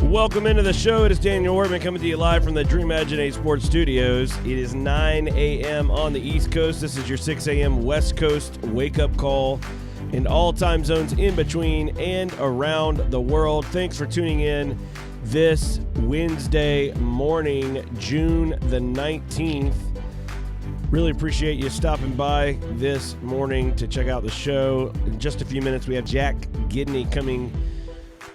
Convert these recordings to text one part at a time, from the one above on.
Welcome into the show. It is Daniel Wortman coming to you live from the Dream Imagine A Sports Studios. It is 9 a.m. on the East Coast. This is your 6 a.m. West Coast wake-up call in all time zones in between and around the world. Thanks for tuning in this Wednesday morning, June the 19th. Really appreciate you stopping by this morning to check out the show. In just a few minutes, we have Jack Gidney coming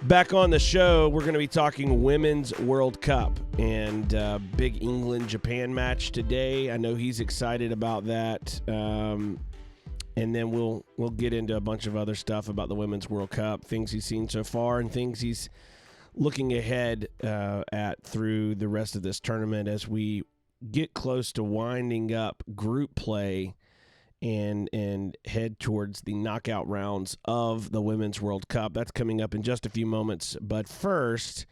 back on the show. We're going to be talking Women's World Cup and big England-Japan match today. I know he's excited about that. And then we'll get into a bunch of other stuff about the Women's World Cup, things he's seen so far and things he's looking ahead at through the rest of this tournament as we get close to winding up group play and head towards the knockout rounds of the Women's World Cup. That's coming up in just a few moments. But first,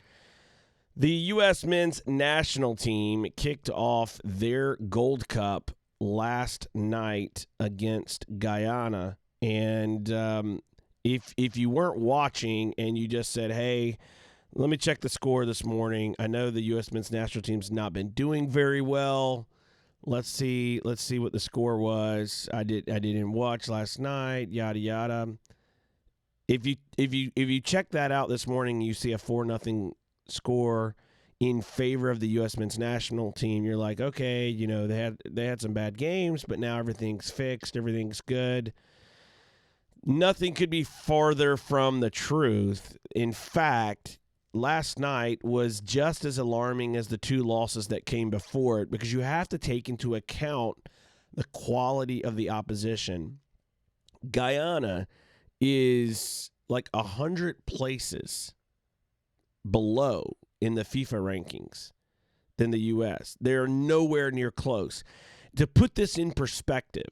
the U.S. men's national team kicked off their Gold Cup last night against Guyana. And if you weren't watching and you just said, hey, let me check the score this morning. I know the U.S. men's national team's not been doing very well. Let's see what the score was. I didn't watch last night. Yada yada. If you check that out this morning, you see a 4-0 score in favor of the U.S. men's national team. You're like, okay, you know they had some bad games, but now everything's fixed. Everything's good. Nothing could be farther from the truth. In fact, last night was just as alarming as the two losses that came before it, because you have to take into account the quality of the opposition. Guyana is like 100 places below in the FIFA rankings than the U.S. They're nowhere near close. To put this in perspective,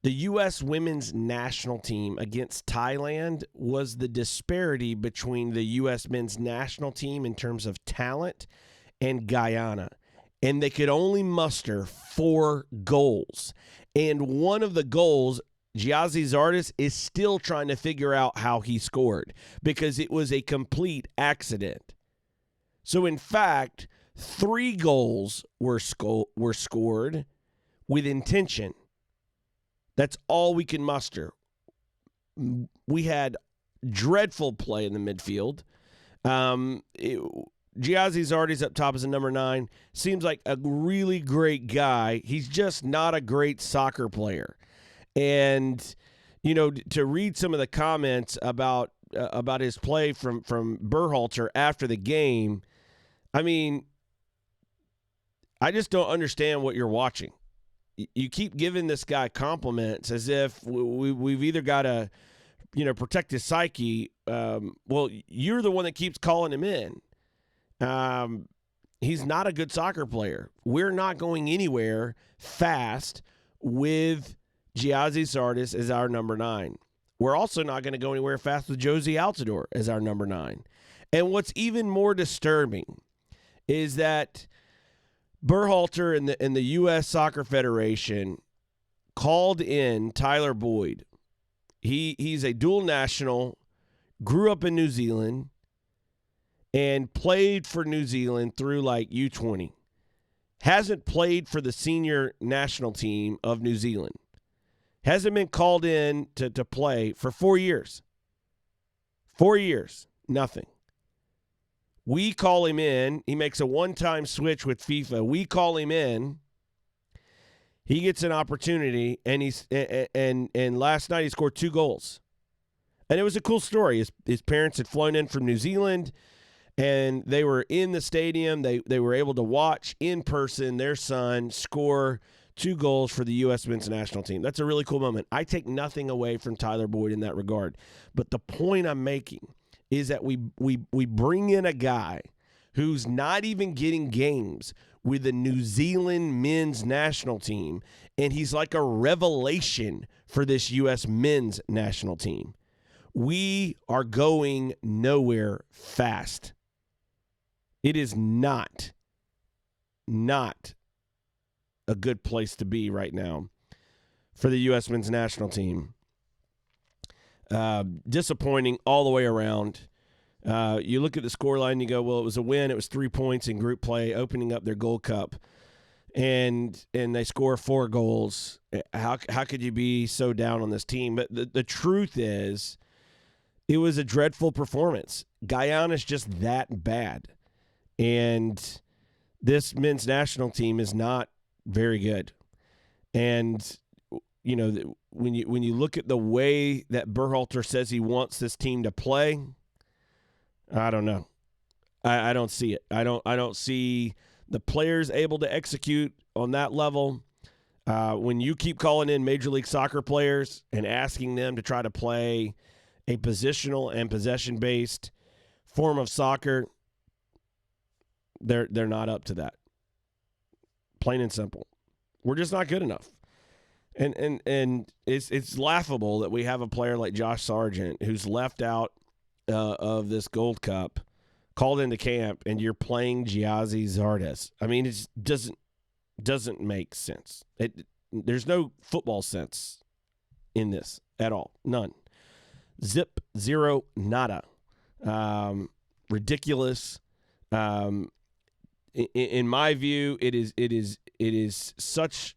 the U.S. women's national team against Thailand was the disparity between the U.S. men's national team in terms of talent and Guyana. And they could only muster 4 goals. And one of the goals, Giazzi Zardes is still trying to figure out how he scored because it was a complete accident. So, in fact, 3 goals were scored with intention. That's all we can muster. We had dreadful play in the midfield. Giazzi Zardes up top as a number 9. Seems like a really great guy. He's just not a great soccer player. And, you know, to read some of the comments about his play from Berhalter after the game, I mean, I just don't understand what you're watching. You keep giving this guy compliments as if we've either got to, you know, protect his psyche. Well, you're the one that keeps calling him in. He's not a good soccer player. We're not going anywhere fast with Giazzi Zardes as our number 9. We're also not going to go anywhere fast with Josie Altidore as our number 9. And what's even more disturbing is that Berhalter and the U.S. Soccer Federation called in Tyler Boyd. He's a dual national, grew up in New Zealand, and played for New Zealand through like U20. Hasn't played for the senior national team of New Zealand. Hasn't been called in to play for 4 years. 4 years, nothing. We call him in. He makes a one-time switch with FIFA. We call him in. He gets an opportunity, and and last night he scored 2 goals. And it was a cool story. His parents had flown in from New Zealand, and they were in the stadium. They were able to watch in person their son score 2 goals for the U.S. men's national team. That's a really cool moment. I take nothing away from Tyler Boyd in that regard. But the point I'm making is that we bring in a guy who's not even getting games with the New Zealand men's national team, and he's like a revelation for this U.S. men's national team. We are going nowhere fast. It is not a good place to be right now for the U.S. men's national team. Disappointing all the way around. You look at the scoreline, you go, well, it was a win. It was 3 points in group play, opening up their Gold Cup, and they score 4 goals. How could you be so down on this team? But the truth is, it was a dreadful performance. Guyana's just that bad, and this men's national team is not very good. And you know, when you look at the way that Berhalter says he wants this team to play, I don't know. I don't see it. I don't see the players able to execute on that level. When you keep calling in Major League Soccer players and asking them to try to play a positional and possession-based form of soccer, they're not up to that. Plain and simple. We're just not good enough. And it's laughable that we have a player like Josh Sargent who's left out of this Gold Cup, called into camp, and you're playing Giazzi Zardes. I mean, it doesn't make sense. There's no football sense in this at all. None. Zip, zero, nada. Ridiculous. In my view, it is such.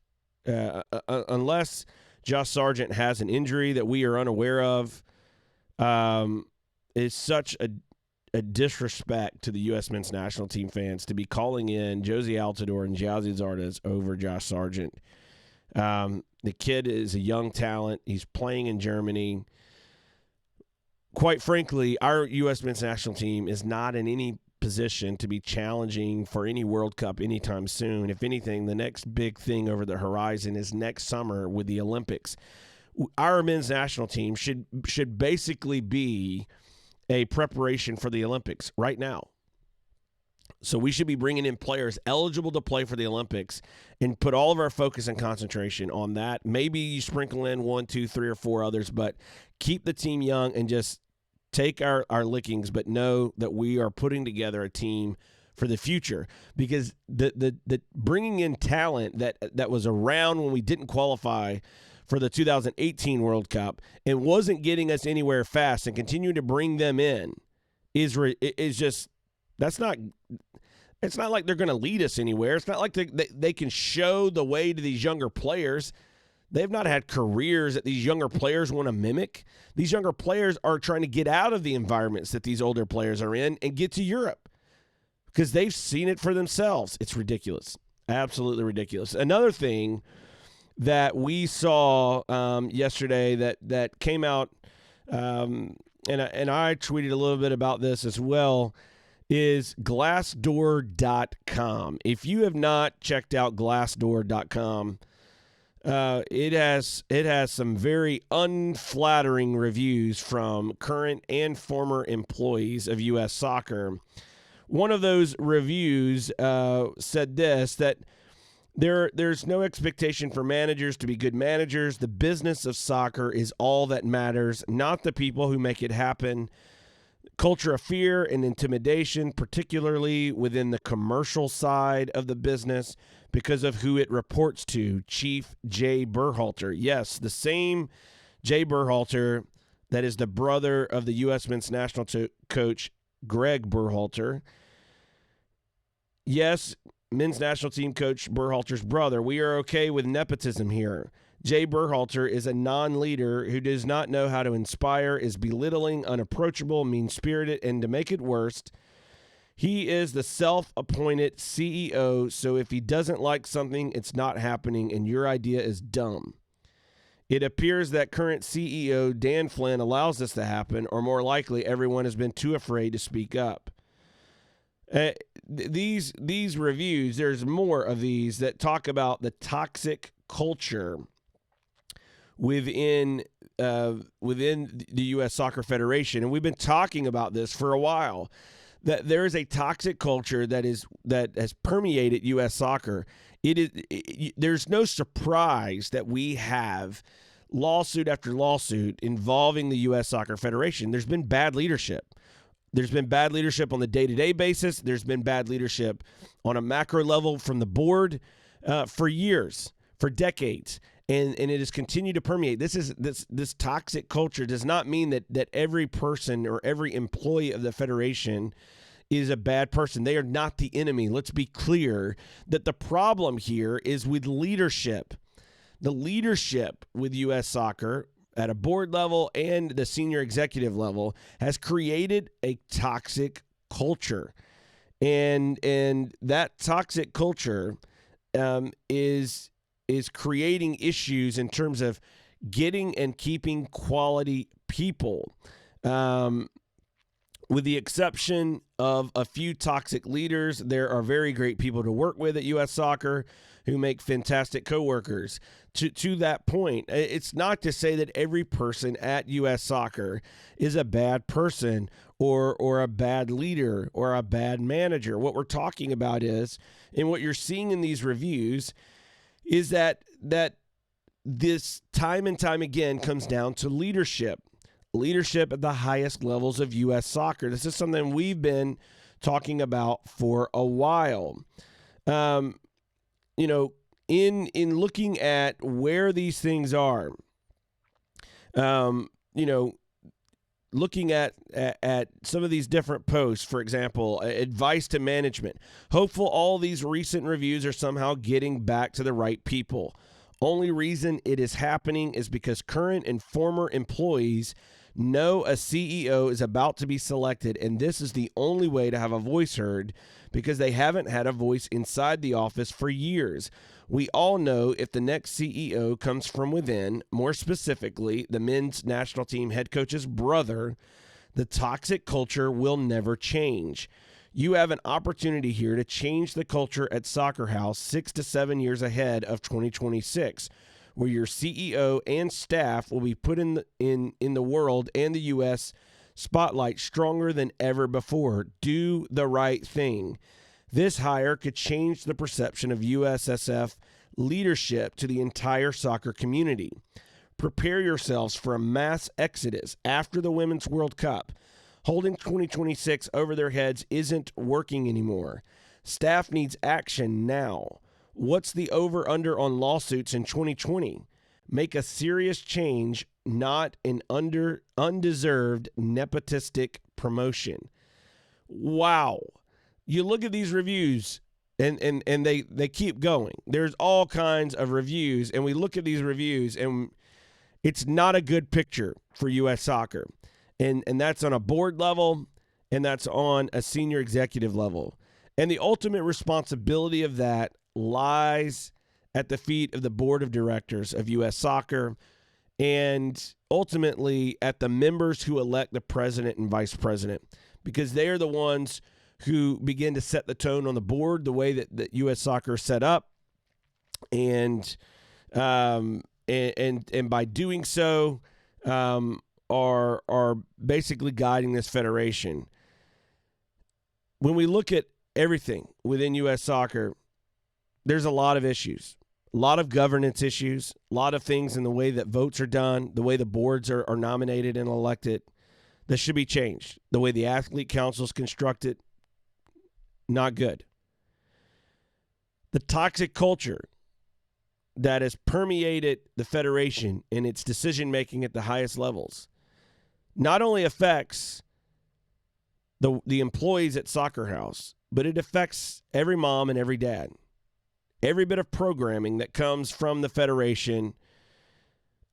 Unless Josh Sargent has an injury that we are unaware of, it's such a disrespect to the U.S. men's national team fans to be calling in Josie Altidore and Giazzi Zardes over Josh Sargent. The kid is a young talent. He's playing in Germany. Quite frankly, our U.S. men's national team is not in any position to be challenging for any World Cup anytime soon. If anything, the next big thing over the horizon is next summer with the Olympics. Our men's national team should basically be a preparation for the Olympics right now. So we should be bringing in players eligible to play for the Olympics and put all of our focus and concentration on that. Maybe you sprinkle in 1, 2, 3, or 4 others, but keep the team young and just take our lickings, but know that we are putting together a team for the future, because the bringing in talent that was around when we didn't qualify for the 2018 World Cup and wasn't getting us anywhere fast, and continue to bring them in is just, that's not, it's not like they're going to lead us anywhere. It's not like they can show the way to these younger players. They've not had careers that these younger players want to mimic. These younger players are trying to get out of the environments that these older players are in and get to Europe because they've seen it for themselves. It's ridiculous. Absolutely ridiculous. Another thing that we saw yesterday that came out, and I tweeted a little bit about this as well, is Glassdoor.com. If you have not checked out Glassdoor.com, it has some very unflattering reviews from current and former employees of U.S. Soccer. One of those reviews said this, that there's no expectation for managers to be good managers. The business of soccer is all that matters, not the people who make it happen. Culture of fear and intimidation, particularly within the commercial side of the business, because of who it reports to, Chief Jay Berhalter. Yes, the same Jay Berhalter that is the brother of the U.S. men's national coach, Greg Berhalter. Yes, men's national team coach Berhalter's brother. We are okay with nepotism here. Jay Berhalter is a non-leader who does not know how to inspire, is belittling, unapproachable, mean-spirited, and to make it worse, he is the self-appointed CEO, so if he doesn't like something, it's not happening, and your idea is dumb. It appears that current CEO Dan Flynn allows this to happen, or more likely, everyone has been too afraid to speak up. These reviews, there's more of these that talk about the toxic culture within the U.S. Soccer Federation, and we've been talking about this for a while. That there is a toxic culture that has permeated U.S. soccer. There's no surprise that we have lawsuit after lawsuit involving the U.S. Soccer Federation. There's been bad leadership. There's been bad leadership on the day-to-day basis. There's been bad leadership on a macro level from the board for years, for decades. and it has continued to permeate. This toxic culture does not mean that every person or every employee of the Federation is a bad person. They are not the enemy. Let's be clear that the problem here is with leadership. The leadership with U.S. Soccer at a board level and the senior executive level has created a toxic culture. And that toxic culture is creating issues in terms of getting and keeping quality people. With the exception of a few toxic leaders, there are very great people to work with at U.S. Soccer who make fantastic coworkers. To that point, it's not to say that every person at U.S. Soccer is a bad person or a bad leader or a bad manager. What we're talking about is, and what you're seeing in these reviews, is that this time and time again comes down to leadership. Leadership at the highest levels of U.S. Soccer. This is something we've been talking about for a while. In looking at where these things are, looking at some of these different posts, for example, advice to management. Hopeful all these recent reviews are somehow getting back to the right people. Only reason it is happening is because current and former employees know a CEO is about to be selected, and this is the only way to have a voice heard because they haven't had a voice inside the office for years. We all know if the next CEO comes from within, more specifically, the men's national team head coach's brother, the toxic culture will never change. You have an opportunity here to change the culture at Soccer House 6 to 7 years ahead of 2026, where your CEO and staff will be put in the world and the U.S. spotlight stronger than ever before. Do the right thing. This hire could change the perception of USSF leadership to the entire soccer community. Prepare yourselves for a mass exodus after the Women's World Cup. Holding 2026 over their heads isn't working anymore. Staff needs action now. What's the over-under on lawsuits in 2020? Make a serious change, not an undeserved nepotistic promotion. Wow. You look at these reviews, and they keep going. There's all kinds of reviews, and we look at these reviews, and it's not a good picture for U.S. Soccer. And that's on a board level, and that's on a senior executive level. And the ultimate responsibility of that lies at the feet of the board of directors of U.S. Soccer and ultimately at the members who elect the president and vice president, because they are the ones who begin to set the tone on the board, the way that U.S. Soccer is set up. And by doing so, are basically guiding this federation. When we look at everything within U.S. Soccer, there's a lot of issues, a lot of governance issues, a lot of things in the way that votes are done, the way the boards are nominated and elected that should be changed. The way the athlete council is constructed, not good. The toxic culture that has permeated the federation in its decision-making at the highest levels not only affects the employees at Soccer House, but it affects every mom and every dad. Every bit of programming that comes from the federation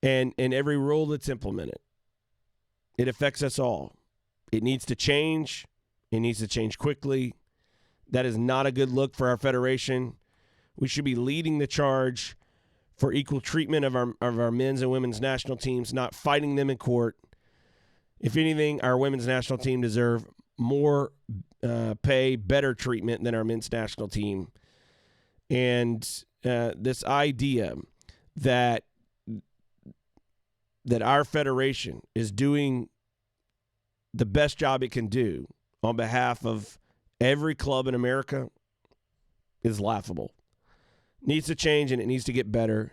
and every rule that's implemented. It affects us all. It needs to change. It needs to change quickly. That is not a good look for our federation. We should be leading the charge for equal treatment of our men's and women's national teams, not fighting them in court. If anything, our women's national team deserve more pay, better treatment than our men's national team. And this idea that our federation is doing the best job it can do on behalf of every club in America is laughable. Needs to change, and it needs to get better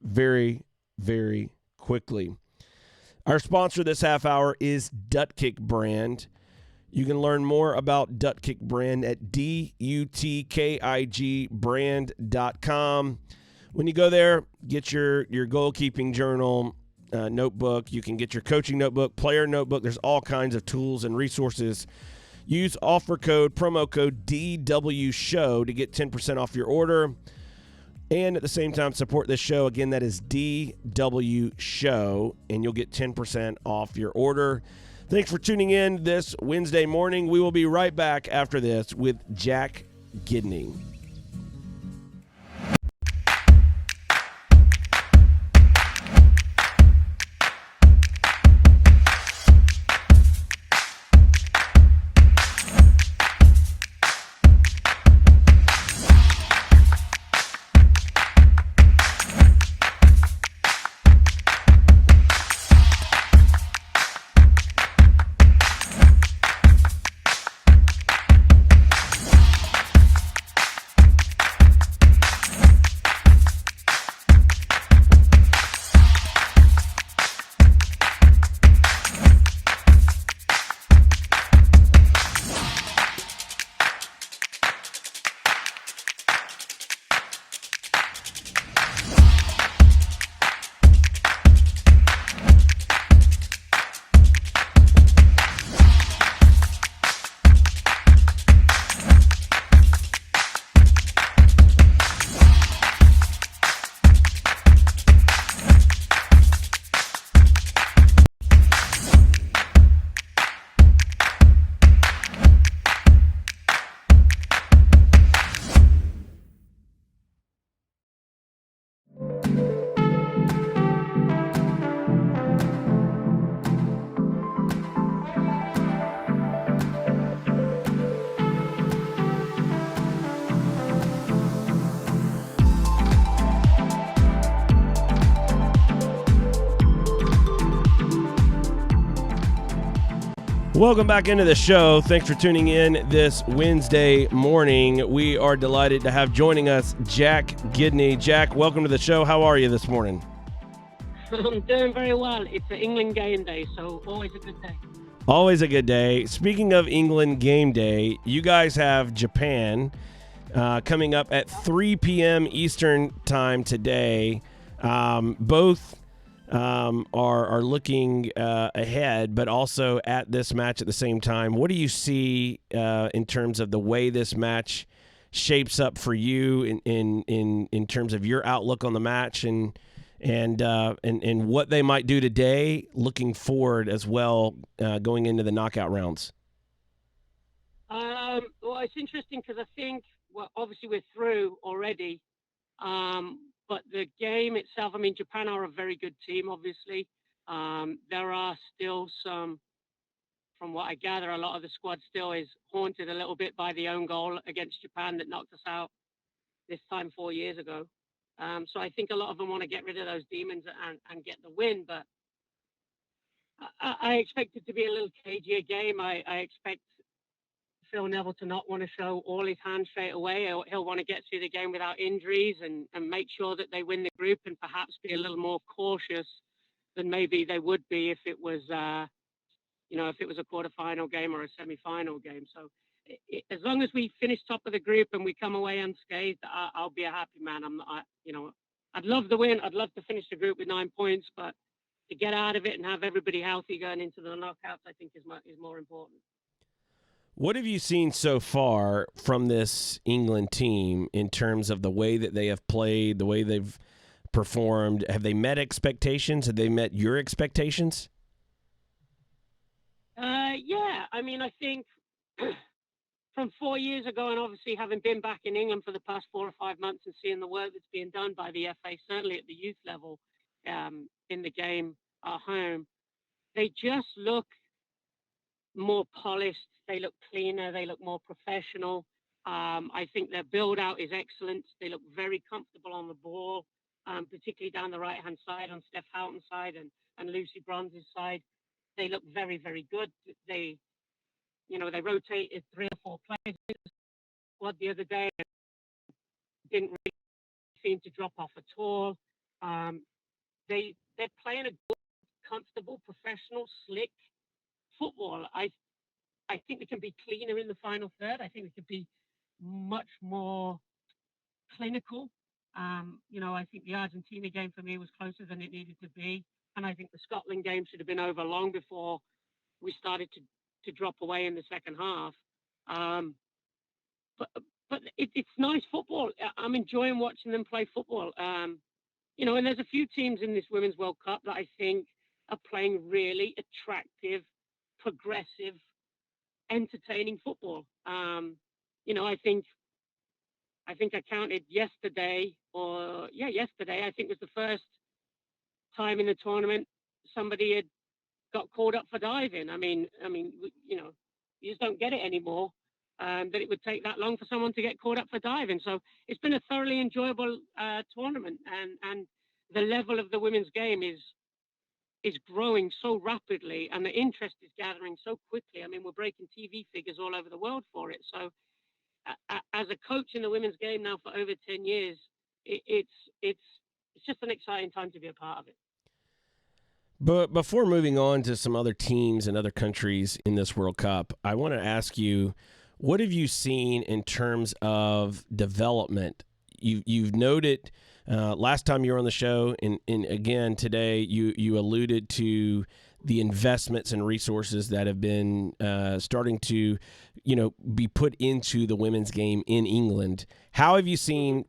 very, very quickly. Our sponsor this half hour is Dutkick Brand. You can learn more about Dutkick Brand at dutkigbrand.com. When you go there, get your goalkeeping journal, notebook. You can get your coaching notebook, player notebook. There's all kinds of tools and resources. Use promo code DW Show to get 10% off your order. And at the same time, support this show. Again, that is DW Show, and you'll get 10% off your order. Thanks for tuning in this Wednesday morning. We will be right back after this with Jack Gidney. Welcome back into the show. Thanks for tuning in this Wednesday morning. We are delighted to have joining us Jack Gidney. Jack, welcome to the show. How are you this morning? I'm doing very well. It's an England game day, so always a good day. Always a good day. Speaking of England game day, you guys have Japan coming up at 3 p.m. Eastern time today. Both are looking ahead, but also at this match at the same time. What do you see in terms of the way this match shapes up for you in terms of your outlook on the match and what they might do today, looking forward as well, going into the knockout rounds? Well, it's interesting because I think, well, obviously we're through already. But the game itself, I mean, Japan are a very good team, obviously. There are still some, from what I gather, a lot of the squad still is haunted a little bit by the own goal against Japan that knocked us out this time 4 years ago. So I think a lot of them want to get rid of those demons and get the win. But I expect it to be a little cagier game. I expect Phil Neville to not want to show all his hand straight away. He'll want to get through the game without injuries and make sure that they win the group and perhaps be a little more cautious than maybe they would be if it was, if it was a quarterfinal game or a semi-final game. So as long as we finish top of the group and we come away unscathed, I'll be a happy man. I'd love the win. I'd love to finish the group with 9 points, but to get out of it and have everybody healthy going into the knockouts, I think is more important. What have you seen so far from this England team in terms of the way that they have played, the way they've performed? Have they met expectations? Have they met your expectations? Yeah. I mean, I think from 4 years ago, and obviously having been back in England for the past 4 or 5 months and seeing the work that's being done by the FA, certainly at the youth level, in the game at home, they just look more polished. They look cleaner. They look more professional. I think their build out is excellent. They look very comfortable on the ball, particularly down the right hand side on Steph Houghton's side and Lucy Bronze's side. They look very, very good. They rotated 3 or 4 players in the squad the other day and didn't really seem to drop off at all. They're playing a good, comfortable, professional, slick football. I think we can be cleaner in the final third. I think we could be much more clinical I think the Argentina game for me was closer than it needed to be, and I think the Scotland game should have been over long before we started to drop away in the second half. Um, but it's nice football. I'm enjoying watching them play football. And there's a few teams in this Women's World Cup that I think are playing really attractive, progressive, entertaining football. I think I counted yesterday, or yeah, yesterday. I think was the first time in the tournament somebody had got called up for diving. You just don't get it anymore. That it would take that long for someone to get called up for diving. So it's been a thoroughly enjoyable tournament, and the level of the women's game is growing so rapidly, and the interest is gathering so quickly. I mean, we're breaking TV figures all over the world for it. So, as a coach in the women's game now for over 10 years, it's just an exciting time to be a part of it. But before moving on to some other teams and other countries in this World Cup, I want to ask you, what have you seen in terms of development? You've noted last time you were on the show, and again today, you alluded to the investments and resources that have been starting to, be put into the women's game in England. How have you seen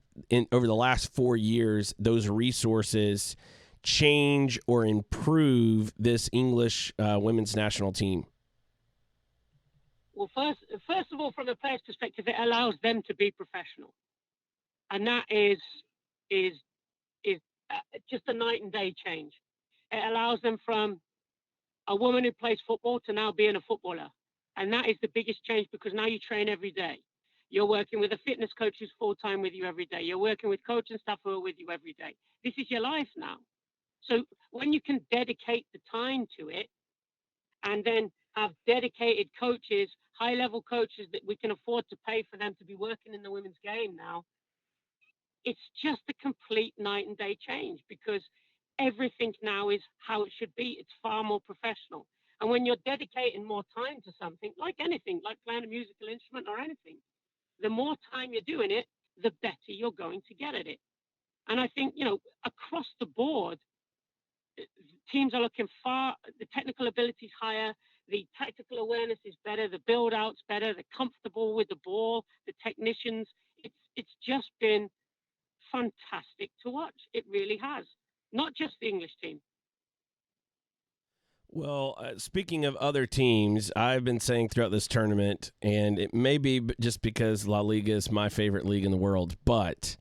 over the last 4 years those resources change or improve this English women's national team? Well, first of all, from the player's perspective, it allows them to be professional, and that is just a night and day change. It allows them from a woman who plays football to now being a footballer, and that is the biggest change because now you train every day. You're working with a fitness coach who's full time with you every day. You're working with coach and staff who are with you every day. This is your life now. So when you can dedicate the time to it, and then have dedicated coaches, high level coaches that we can afford to pay for them to be working in the women's game now, it's just a complete night and day change because everything now is how it should be. It's far more professional. And when you're dedicating more time to something, like anything, like playing a musical instrument or anything, the more time you're doing it, the better you're going to get at it. And I think, across the board, teams are looking far, the technical ability is higher, the tactical awareness is better, the build out's better, they're comfortable with the ball, the technicians. It's just been fantastic to watch. It really has. Not just the English team. Well, speaking of other teams, I've been saying throughout this tournament, and it may be just because La Liga is my favorite league in the world, but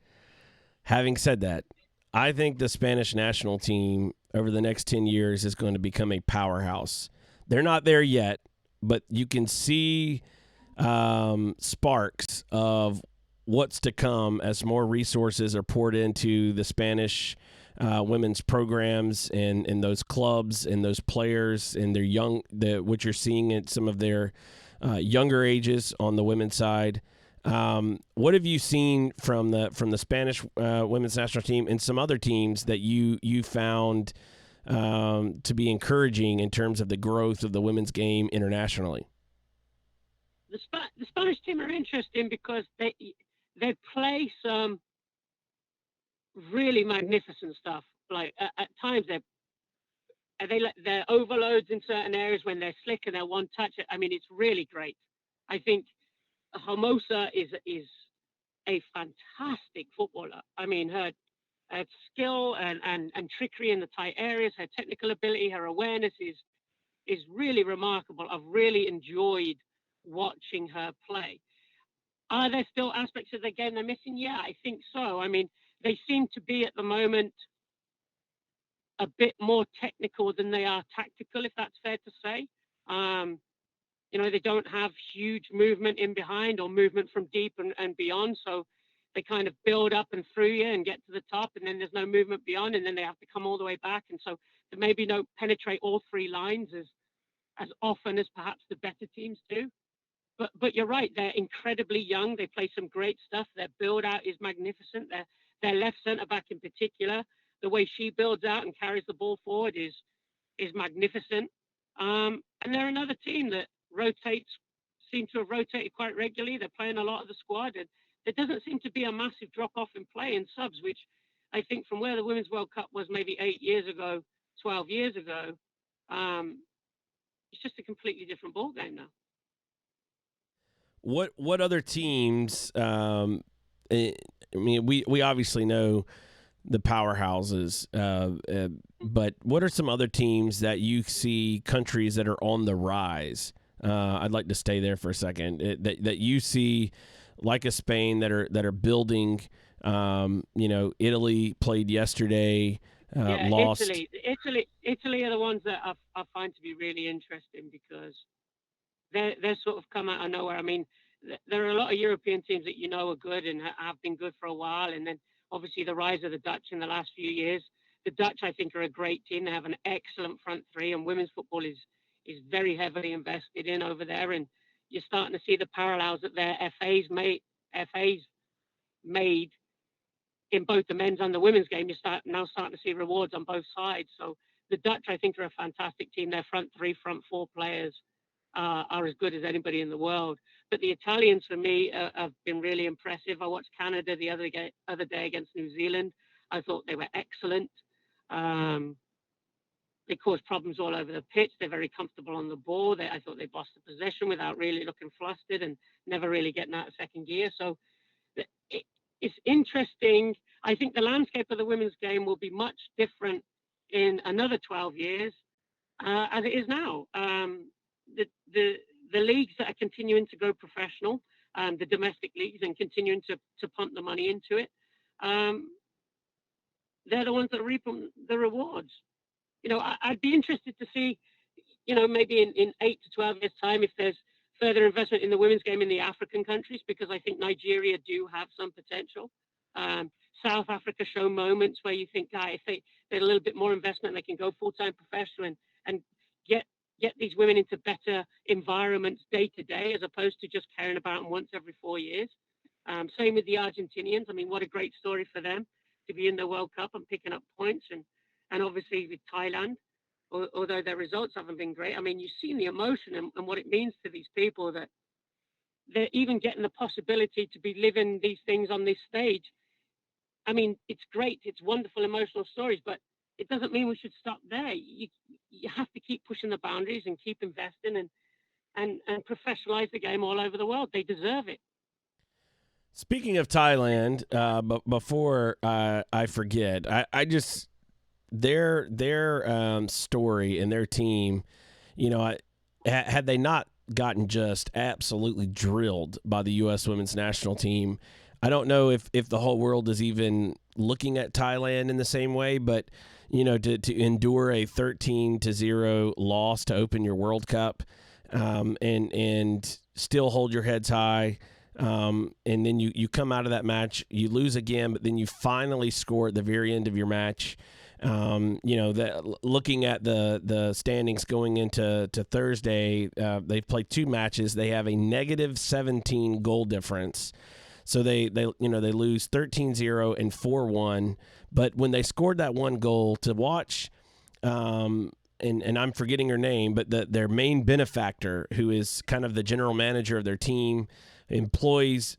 having said that, I think the Spanish national team over the next 10 years is going to become a powerhouse. They're not there yet, but you can see sparks of what's to come as more resources are poured into the Spanish women's programs and those clubs and those players and their what you're seeing at some of their younger ages on the women's side. What have you seen from the Spanish women's national team and some other teams that you found to be encouraging in terms of the growth of the women's game internationally? The Spanish team are interesting because they play some really magnificent stuff. Like at times they're overloads in certain areas when they're slick and they're one touch. I mean, it's really great. I think Hermosa is a fantastic footballer. I mean, her skill and trickery in the tight areas, her technical ability, her awareness is really remarkable. I've really enjoyed watching her play. Are there still aspects of the game they're missing? Yeah, I think so. I mean, they seem to be at the moment a bit more technical than they are tactical, if that's fair to say. They don't have huge movement in behind or movement from deep and beyond. So they kind of build up and through you and get to the top, and then there's no movement beyond, and then they have to come all the way back. And so they maybe don't penetrate all three lines as often as perhaps the better teams do. But you're right, they're incredibly young. They play some great stuff. Their build out is magnificent. Their left centre back in particular, the way she builds out and carries the ball forward is magnificent. And they're another team that seem to have rotated quite regularly. They're playing a lot of the squad, and there doesn't seem to be a massive drop off in play in subs, which I think from where the Women's World Cup was maybe 8 years ago, 12 years ago, it's just a completely different ball game now. What other teams? I mean, we obviously know the powerhouses, but what are some other teams that you see, countries that are on the rise? I'd like to stay there for a second. That you see, like a Spain, that are building. Italy played yesterday. Lost. Italy are the ones that I find to be really interesting because they're sort of come out of nowhere. I mean, there are a lot of European teams that are good and have been good for a while, and then obviously the rise of the Dutch in the last few years. The Dutch, I think, are a great team. They have an excellent front three, and women's football is very heavily invested in over there. And you're starting to see the parallels that their FAs made in both the men's and the women's game. You're now starting to see rewards on both sides. So the Dutch, I think, are a fantastic team. Their front three, front four players are as good as anybody in the world. But the Italians, for me, have been really impressive. I watched Canada the other day against New Zealand. I thought they were excellent. They caused problems all over the pitch. They're very comfortable on the ball. I thought they bossed the possession without really looking flustered and never really getting out of second gear. So it's interesting. I think the landscape of the women's game will be much different in another 12 years as it is now. The leagues that are continuing to go professional, the domestic leagues, and continuing to pump the money into it, they're the ones that are reaping the rewards. I'd be interested to see, maybe in 8 to 12 years' time, if there's further investment in the women's game in the African countries, because I think Nigeria do have some potential. South Africa show moments where you think, if they had a little bit more investment, they can go full-time professional and get these women into better environments day to day, as opposed to just caring about them once every 4 years. Same with the Argentinians. I mean, what a great story for them to be in the World Cup and picking up points, and obviously with Thailand, although their results haven't been great. I mean, you've seen the emotion and what it means to these people, that they're even getting the possibility to be living these things on this stage. I mean, it's great. It's wonderful emotional stories, but it doesn't mean we should stop there. You have to keep pushing the boundaries and keep investing and professionalize the game all over the world. They deserve it. Speaking of Thailand, but before I forget, I just their story and their team, had they not gotten just absolutely drilled by the U.S. women's national team, I don't know if the whole world is even looking at Thailand in the same way, but to endure a 13-0 loss to open your World Cup, and still hold your heads high, and then you come out of that match, you lose again, but then you finally score at the very end of your match. Looking at the standings going into Thursday, they've played 2 matches. They have a negative 17 goal difference. So they lose 13-0 and 4-1. But when they scored that one goal, to watch, and I'm forgetting her name, but their main benefactor, who is kind of the general manager of their team, employs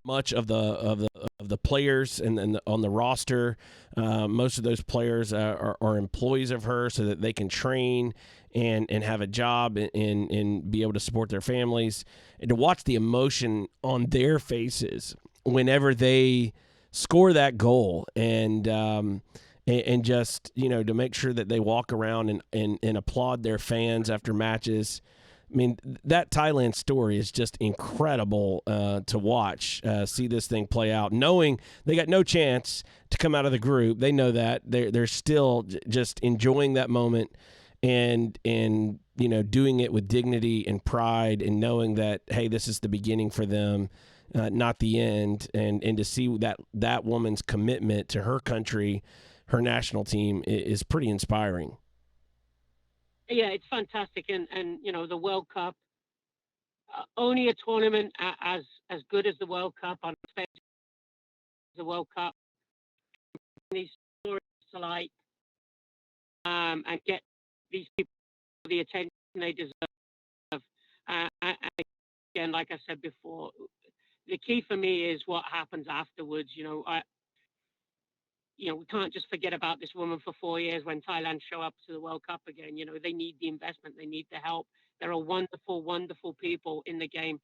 much of the players and on the roster. Most of those players are employees of her, so that they can train and have a job and be able to support their families. And to watch the emotion on their faces whenever they score that goal, and just to make sure that they walk around and applaud their fans after matches. I mean, that Thailand story is just incredible to watch, see this thing play out, knowing they got no chance to come out of the group. They know that. They're still just enjoying that moment and doing it with dignity and pride, and knowing that, hey, this is the beginning for them, not the end. And to see that woman's commitment to her country, her national team, is pretty inspiring. Yeah, it's fantastic, and the World Cup, only a tournament as good as the World Cup on stage, the World Cup, these stories to light, and get these people the attention they deserve. And again, like I said before, the key for me is what happens afterwards. We can't just forget about this woman for 4 years when Thailand show up to the World Cup again. They need the investment, they need the help. There are wonderful, wonderful people in the game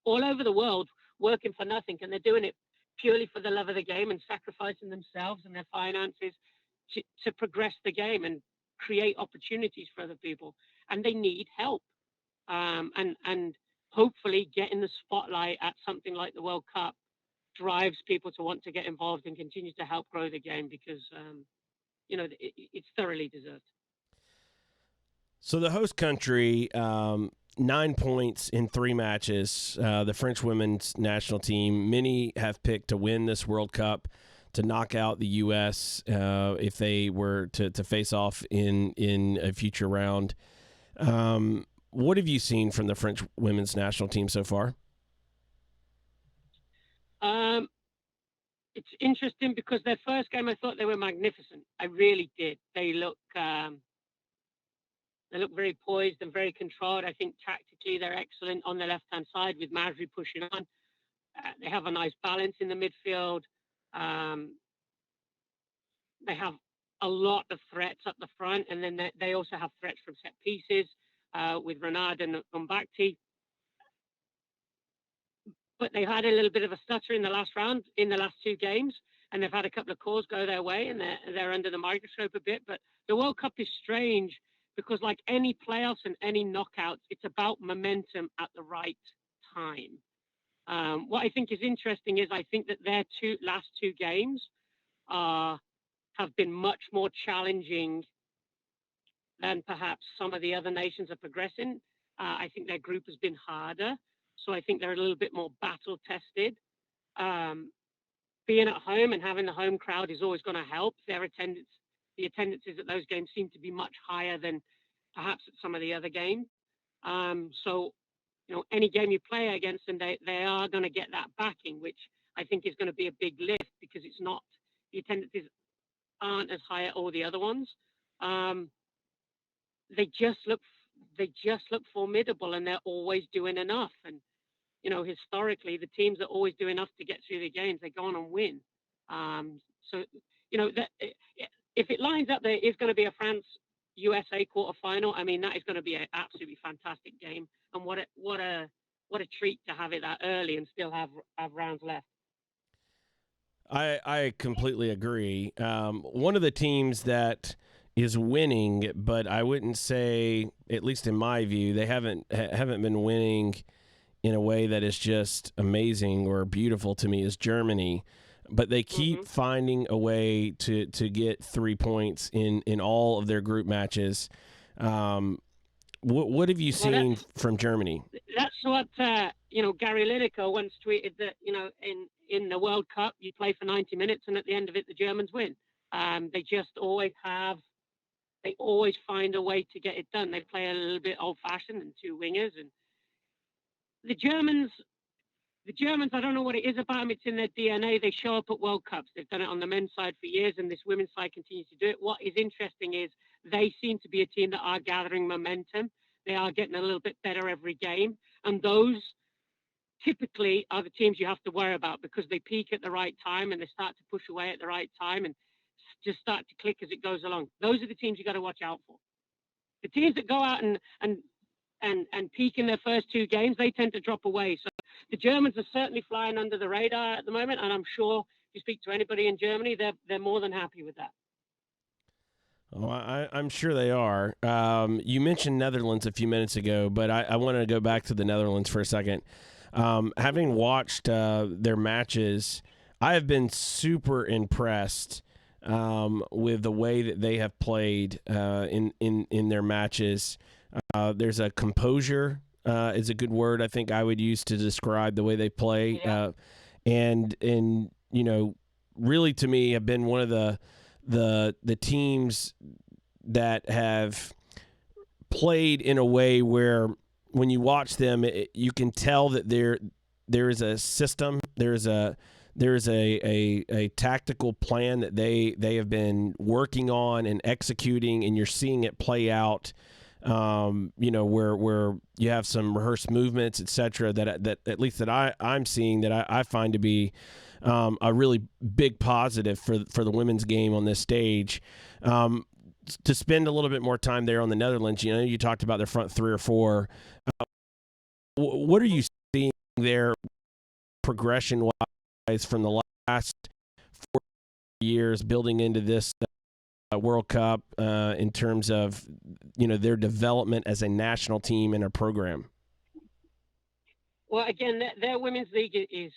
all over the world working for nothing, and they're doing it purely for the love of the game and sacrificing themselves and their finances to progress the game and create opportunities for other people. And they need help. And hopefully getting the spotlight at something like the World Cup drives people to want to get involved and continue to help grow the game because, it's thoroughly deserved. So the host country, 9 points in 3 matches. The French women's national team, many have picked to win this World Cup, to knock out the U.S. If they were to face off in a future round. What have you seen from the French women's national team so far? It's interesting because their first game, I thought they were magnificent. I really did. They look very poised and very controlled. I think tactically they're excellent on the left-hand side with Masri pushing on. They have a nice balance in the midfield. They have a lot of threats up the front, and then they also have threats from set pieces with Renard and Umbakti. But they've had a little bit of a stutter in the last round, in the last 2 games, and they've had a couple of calls go their way, and they're under the microscope a bit. But the World Cup is strange because, like any playoffs and any knockouts, it's about momentum at the right time. What I think is interesting is I think that their last 2 games have been much more challenging than perhaps some of the other nations are progressing. I think their group has been harder. So I think they're a little bit more battle tested. Being at home and having the home crowd is always going to help. The attendances at those games seem to be much higher than perhaps at some of the other games. So, any game you play against them, they are going to get that backing, which I think is going to be a big lift because the attendances aren't as high at all the other ones. They just look formidable, and they're always doing enough. And historically, the teams that always do enough to get through the games, they go on and win. So that if it lines up, there is going to be a France-USA quarterfinal. I mean, that is going to be an absolutely fantastic game, and what a treat to have it that early and still have rounds left. I completely agree. One of the teams that is winning, but I wouldn't say, at least in my view, they haven't been winning in a way that is just amazing or beautiful to me, is Germany. But they keep finding a way to get 3 points in all of their group matches. What have you seen from Germany? That's what Gary Lineker once tweeted, that in the World Cup you play for 90 minutes and at the end of it the Germans win. They just always find a way to get it done. They play a little bit old-fashioned and 2 wingers, and the Germans, I don't know what it is about them. It's in their DNA. They show up at World Cups. They've done it on the men's side for years, and this women's side continues to do it. What is interesting is they seem to be a team that are gathering momentum. They are getting a little bit better every game, and those typically are the teams you have to worry about because they peak at the right time and they start to push away at the right time and just start to click as it goes along. Those are the teams you got to watch out for. The teams that go out and peak in their first 2 games, they tend to drop away. So the Germans are certainly flying under the radar at the moment, and I'm sure if you speak to anybody in Germany, they're more than happy with that. Oh, I'm sure they are. You mentioned Netherlands a few minutes ago, but I want to go back to the Netherlands for a second. Having watched their matches, I have been super impressed with the way that they have played in their matches. There's a composure is a good word I think I would use to describe the way they play. Yeah. And really to me have been one of the teams that have played in a way where when you watch them, you can tell that there is a system, there is a tactical plan that they have been working on and executing, and you're seeing it play out where you have some rehearsed movements, etc. That at least that I'm seeing that I find to be a really big positive for the women's game on this stage. To spend a little bit more time there on the Netherlands, you talked about their front three or four. What are you seeing there, progression wise, from the last 4 years building into this World Cup in terms of their development as a national team and a program? Well, again, their women's league is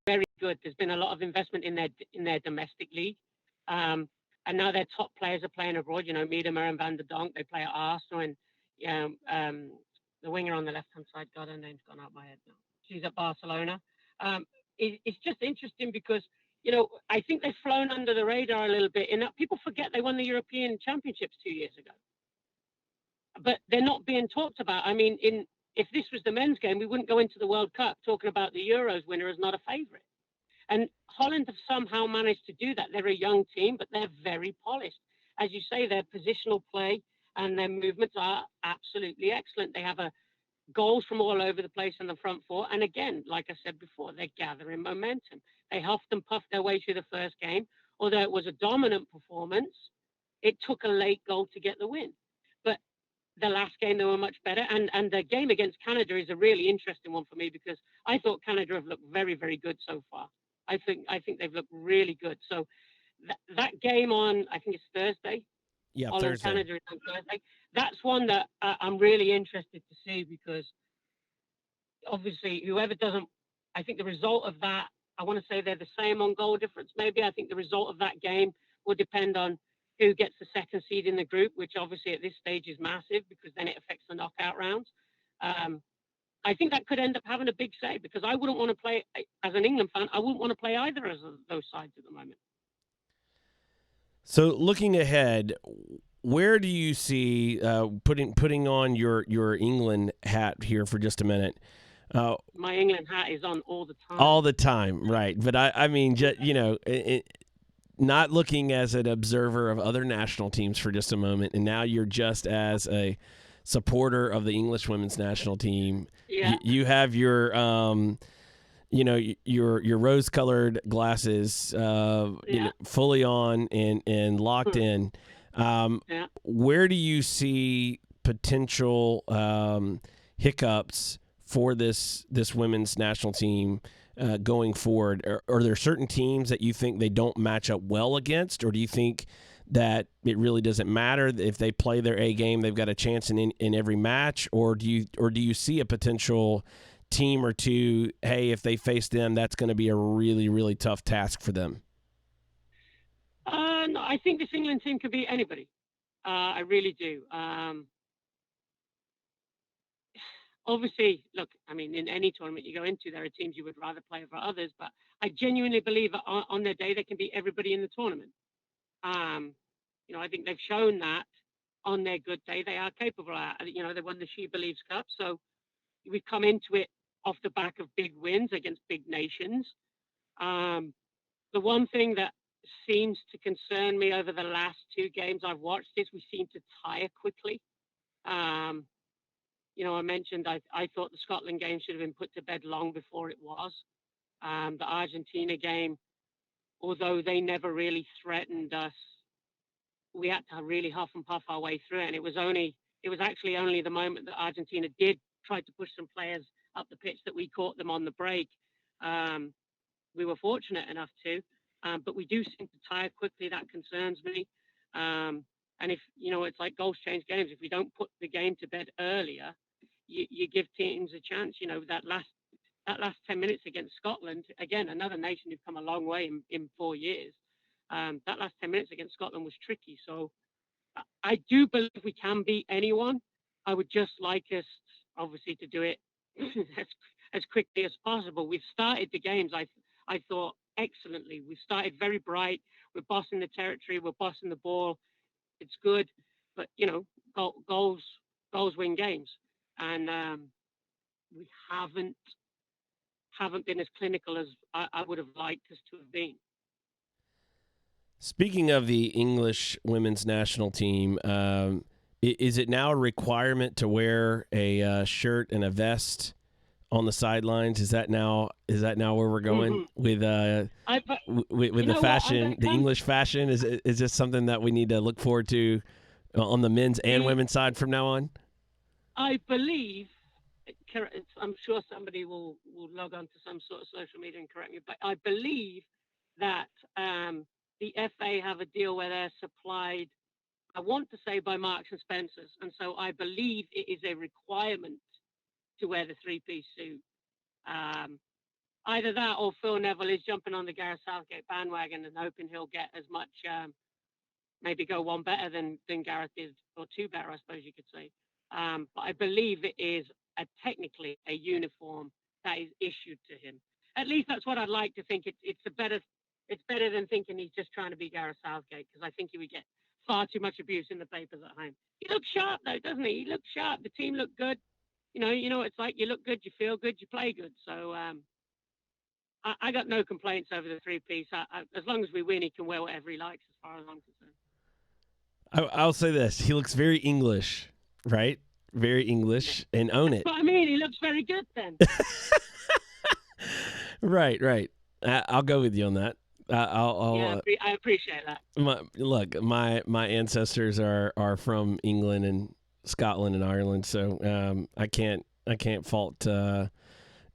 very good. There's been a lot of investment in their domestic league, and now their top players are playing abroad. Miedema and Van der Donk, they play at Arsenal, and the winger on the left hand side, God, her name's gone out my head now. She's at Barcelona. It's just interesting because I think they've flown under the radar a little bit. In that people forget they won the European Championships 2 years ago, but they're not being talked about. I mean, if this was the men's game, we wouldn't go into the World Cup talking about the Euros winner as not a favourite. And Holland have somehow managed to do that. They're a young team, but they're very polished. As you say, their positional play and their movements are absolutely excellent. They have goals from all over the place in the front four. And again, like I said before, they're gathering momentum. They huffed and puffed their way through the first game. Although it was a dominant performance, it took a late goal to get the win. But the last game they were much better, and the game against Canada is a really interesting one for me because I thought Canada have looked very, very good so far. I think they've looked really good. So that game on, I think it's Thursday. Yeah, Holland Thursday. Canada is on Thursday. That's one that I'm really interested to see because obviously whoever doesn't, I think the result of that, I want to say they're the same on goal difference. Maybe I think the result of that game will depend on who gets the second seed in the group, which obviously at this stage is massive because then it affects the knockout rounds. I think that could end up having a big say because I wouldn't want to play, as an England fan, I wouldn't want to play either of those sides at the moment. So looking ahead, where do you see putting on your England hat here for just a minute? My England hat is on all the time. All the time, right? But I mean, not looking as an observer of other national teams for just a moment, and now you're just as a supporter of the English women's national team. Yeah. You have your your rose-colored glasses, fully on and locked in. Where do you see potential hiccups for this women's national team going forward? Are there certain teams that you think they don't match up well against, or do you think that it really doesn't matter if they play their A game, they've got a chance in every match, or do you see a potential team or two, hey, if they face them, that's going to be a really, really tough task for them? No, I think this England team could beat anybody. I really do. Obviously, look, I mean, in any tournament you go into, there are teams you would rather play over others, but I genuinely believe that on their day, they can beat everybody in the tournament. I think they've shown that on their good day, they are capable of that. They won the She Believes Cup, so we've come into it off the back of big wins against big nations. The one thing that seems to concern me over the last two games I've watched is we seem to tire quickly. I mentioned I thought the Scotland game should have been put to bed long before it was. The Argentina game, although they never really threatened us, we had to really huff and puff our way through it. And it was actually only the moment that Argentina did try to push some players up the pitch that we caught them on the break. We were fortunate enough to, but we do seem to tire quickly. That concerns me. And if, it's like goals change games. If we don't put the game to bed earlier, you give teams a chance. That last 10 minutes against Scotland, again, another nation who've come a long way in 4 years. That last 10 minutes against Scotland was tricky. So I do believe we can beat anyone. I would just like us, obviously, to do it as quickly as possible. We've started the games, I thought, excellently. We've started very bright. We're bossing the territory. We're bossing the ball. It's good. But, goals win games. And we haven't been as clinical as I would have liked us to have been. Speaking of the English women's national team, Is it now a requirement to wear a shirt and a vest on the sidelines? Is that now where we're going with with the fashion, the English fashion? Is this something that we need to look forward to on the men's and women's side from now on? I believe, I'm sure somebody will log on to some sort of social media and correct me, but I believe that the FA have a deal where they're supplied, I want to say, by Marks and Spencers, and so I believe it is a requirement to wear the three-piece suit. Either that or Phil Neville is jumping on the Gareth Southgate bandwagon and hoping he'll get as much, maybe go one better than Gareth did, or two better, I suppose you could say. But I believe it is technically a uniform that is issued to him. At least that's what I'd like to think. It's better than thinking he's just trying to be Gareth Southgate, because I think he would get far too much abuse in the papers at home. He looks sharp though, doesn't he? He looks sharp. The team looked good. You know what it's like. You look good, you feel good, you play good. So I got no complaints over the three-piece. As long as we win, he can wear whatever he likes, as far as I'm concerned. I'll say this: he looks very English, right? Very English, and own it. But I mean, he looks very good then. Right. I'll go with you on that. I appreciate that. My ancestors are from England and Scotland and Ireland, so I can't fault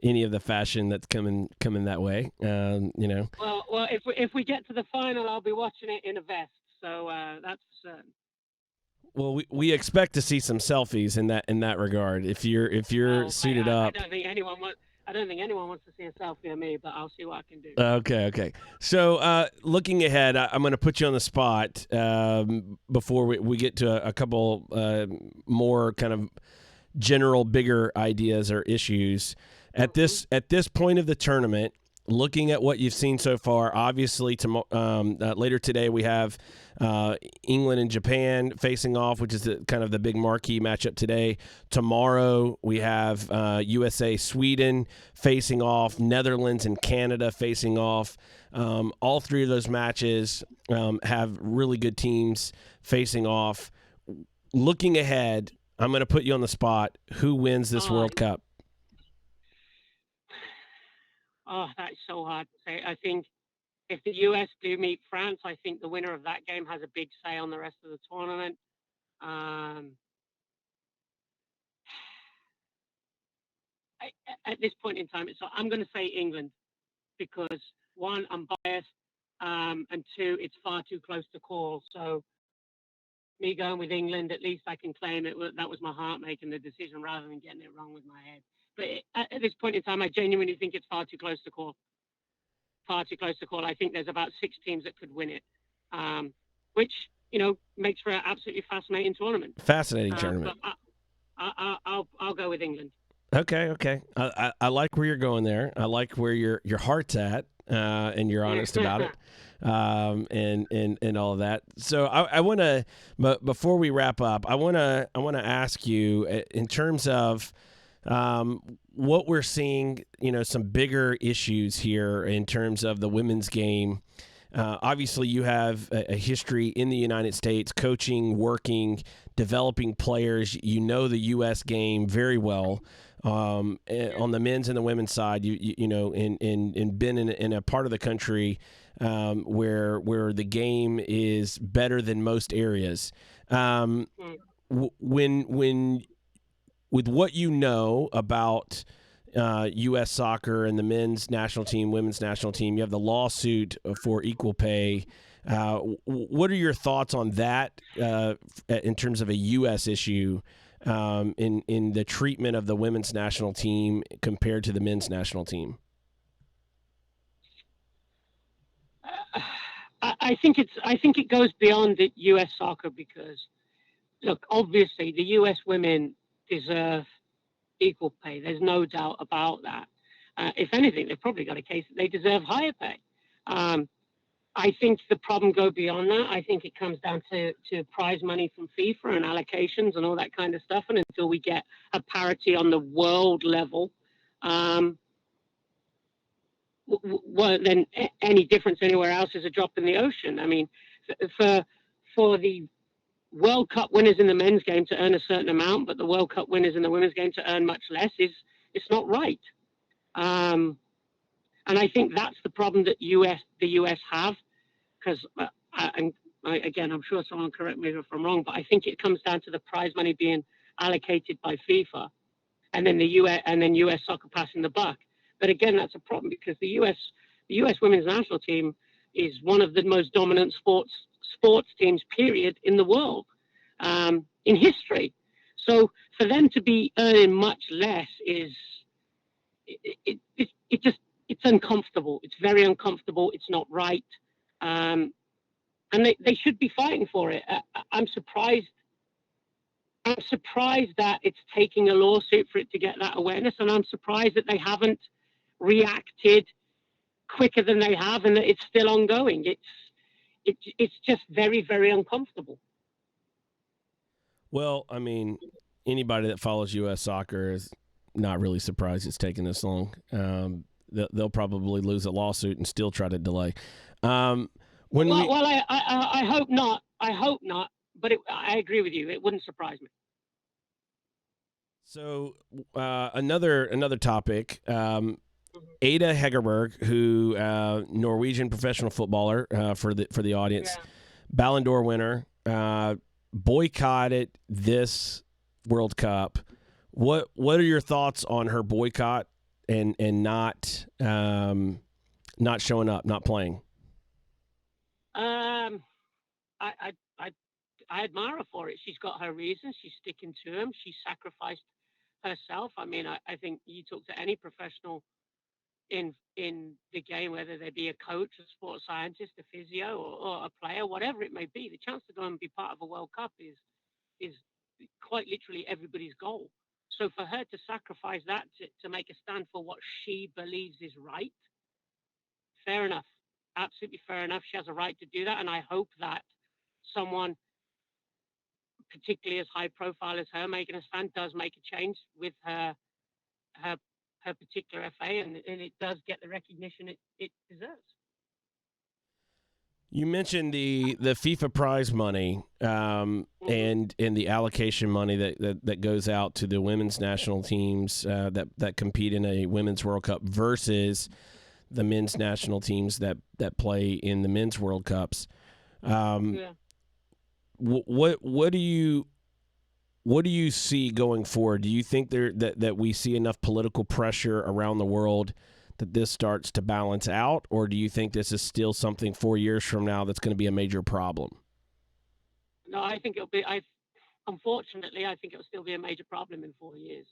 any of the fashion that's coming that way. Well, if we get to the final, I'll be watching it in a vest. So that's for certain. Well, we expect to see some selfies in that regard. If you're suited up, I don't think anyone wants to see a selfie of me, but I'll see what I can do. Okay. So looking ahead, I'm going to put you on the spot before we get to a couple more kind of general, bigger ideas or issues. At this point of the tournament, looking at what you've seen so far, obviously later today we have England and Japan facing off, which is kind of the big marquee matchup today. Tomorrow we have USA, Sweden facing off, Netherlands and Canada facing off. All three of those matches have really good teams facing off. Looking ahead, I'm going to put you on the spot. Who wins this World Cup? Oh, that's so hard to say. I think if the US do meet France, I think the winner of that game has a big say on the rest of the tournament. At this point in time, I'm going to say England because, one, I'm biased, and two, it's far too close to call. So me going with England, at least I can claim that was my heart making the decision rather than getting it wrong with my head. But at this point in time, I genuinely think it's far too close to call. Far too close to call. I think there's about 6 teams that could win it, which makes for an absolutely fascinating tournament. Fascinating tournament. But I'll go with England. Okay. I like where you're going there. I like where your heart's at, and you're honest about it, and all of that. So I want to, but before we wrap up, I want to ask you in terms of what we're seeing, some bigger issues here in terms of the women's game. Obviously, you have a history in the United States, coaching, working, developing players. You know the U.S. game very well. On the men's and the women's side, you know, and been in a part of the country where the game is better than most areas. When with what you know about U.S. soccer and the men's national team, women's national team, you have the lawsuit for equal pay. What are your thoughts on that in terms of a U.S. issue in the treatment of the women's national team compared to the men's national team? I think it goes beyond the U.S. soccer because, look, obviously the U.S. women deserve equal pay. There's no doubt about that. If anything, they've probably got a case that they deserve higher pay. I think the problem goes beyond that. I think it comes down to prize money from FIFA and allocations and all that kind of stuff. And until we get a parity on the world level, well, then any difference anywhere else is a drop in the ocean. I mean, for the World Cup winners in the men's game to earn a certain amount, but the World Cup winners in the women's game to earn much less it's not right. And I think that's the problem that the US have, because again, I'm sure someone will correct me if I'm wrong, but I think it comes down to the prize money being allocated by FIFA, and then US soccer passing the buck. But again, that's a problem because the US women's national team is one of the most dominant sports teams, period, in the world, in history. So for them to be earning much less it's uncomfortable. It's very uncomfortable. It's not right. And they should be fighting for it. I'm surprised that it's taking a lawsuit for it to get that awareness, and I'm surprised that they haven't reacted quicker than they have, and that it's still ongoing. It's just very, very uncomfortable. Well, I mean, anybody that follows U.S. soccer is not really surprised it's taking this long. They'll probably lose a lawsuit and still try to delay. I hope not. I hope not. But I agree with you. It wouldn't surprise me. So another topic. Ada Hegerberg, who Norwegian professional footballer for the audience, Yeah. Ballon d'Or winner, boycotted this World Cup. What are your thoughts on her boycott and not showing up, not playing? I admire her for it. She's got her reasons. She's sticking to them. She sacrificed herself. I mean, I think you talk to any professional in the game, whether they be a coach, a sports scientist, a physio, or a player, whatever it may be, the chance to go and be part of a World Cup is quite literally everybody's goal. So for her to sacrifice that to make a stand for what she believes is right, fair enough. Absolutely fair enough. She has a right to do that, and I hope that someone, particularly as high profile as her, making a stand, does make a change with her particular FA, and it does get the recognition it deserves. You mentioned the FIFA prize money and the allocation money that goes out to the women's national teams that compete in a women's World Cup versus the men's national teams that play in the men's World Cups. What do you see going forward? Do you think that we see enough political pressure around the world that this starts to balance out, or do you think this is still something 4 years from now that's going to be a major problem? No, I think it'll be. Unfortunately, I think it'll still be a major problem in 4 years.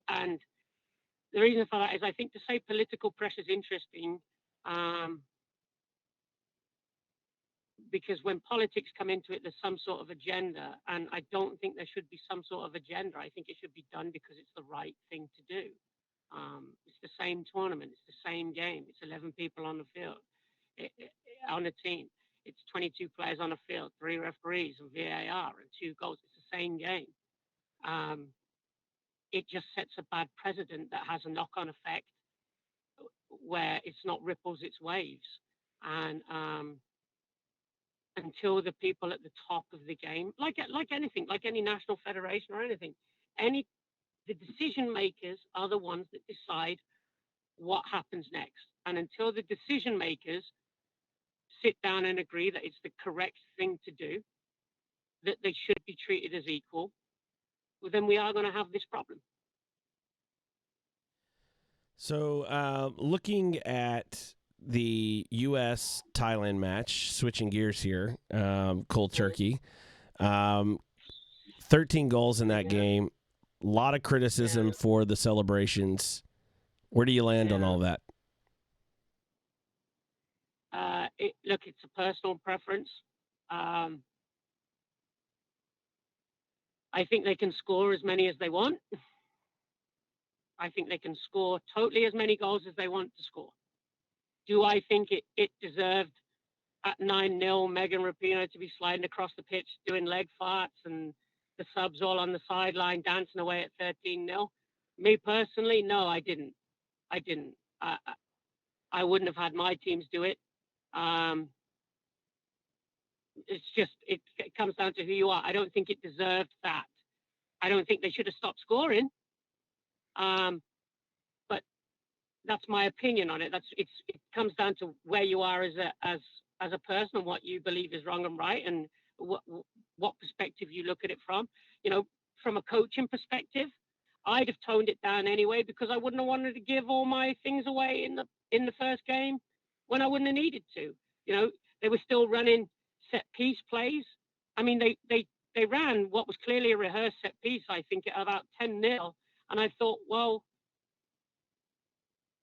And the reason for that is I think to say political pressure is interesting, because when politics come into it, there's some sort of agenda, and I don't think there should be some sort of agenda. I think it should be done because it's the right thing to do. It's the same tournament. It's the same game. It's 11 people on the field, on a team. It's 22 players on a field, 3 referees and VAR and 2 goals. It's the same game. It just sets a bad precedent that has a knock-on effect where it's not ripples, it's waves. And until the people at the top of the game, like anything, like any national federation or anything, the decision makers are the ones that decide what happens next. And until the decision makers sit down and agree that it's the correct thing to do, that they should be treated as equal, well, then we are going to have this problem. So looking at the U.S.-Thailand match, switching gears here, cold turkey, 13 goals in that game. A lot of criticism for the celebrations. Where do you land on all that? Look, it's a personal preference. I think they can score as many as they want. I think they can score totally as many goals as they want to score. Do I think it deserved at 9-0 Megan Rapinoe to be sliding across the pitch doing leg farts and the subs all on the sideline dancing away at 13-0? Me personally, no, I didn't. I wouldn't have had my teams do it. It's just it comes down to who you are. I don't think it deserved that. I don't think they should have stopped scoring. Um, but that's my opinion on it. It comes down to where you are as a person and what you believe is wrong and right, and what what perspective you look at it from. You know, from a coaching perspective, I'd have toned it down anyway because I wouldn't have wanted to give all my things away in the first game when I wouldn't have needed to. You know, they were still running set piece plays. I mean, they ran what was clearly a rehearsed set piece. I think at about 10-0, and I thought, well,